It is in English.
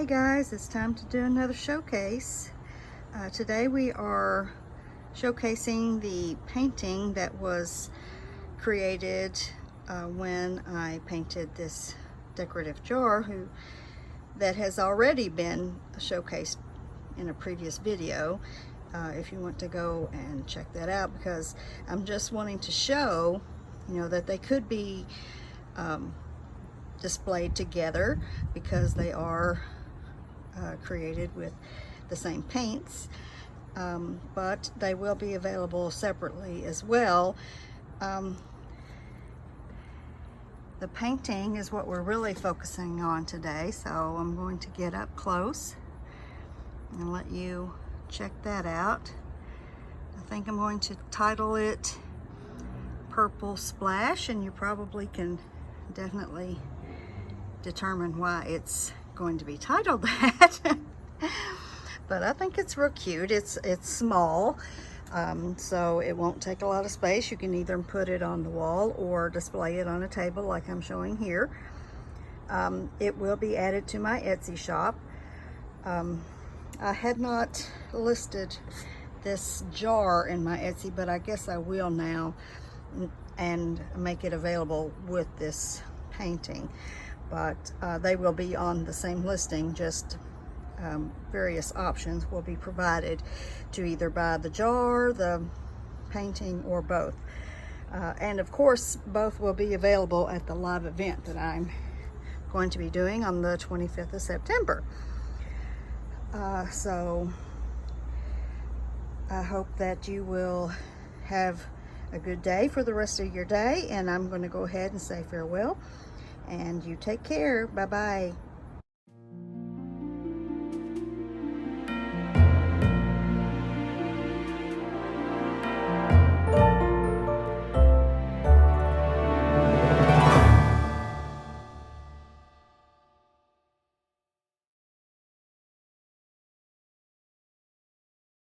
Hey guys, it's time to do another showcase. Today we are showcasing the painting that was created when I painted this decorative jar that has already been showcased in a previous video. If you want to go and check that out, because I'm just wanting to show, that they could be displayed together because they are created with the same paints, but they will be available separately as well. The painting is what we're really focusing on today, so I'm going to get up close and let you check that out. I think I'm going to title it Purple Splash, and you probably can definitely determine why it's going to be titled that. But I think it's real cute. It's small, so it won't take a lot of space. You can either put it on the wall or display it on a table like I'm showing here. It will be added to my Etsy shop. I had not listed this jar in my Etsy, but I guess I will now and make it available with this painting. But they will be on the same listing, just various options will be provided to either buy the jar, the painting, or both. And of course, both will be available at the live event that I'm going to be doing on the 25th of September. So I hope that you will have a good day for the rest of your day, and I'm going to go ahead and say farewell. And you take care. Bye-bye.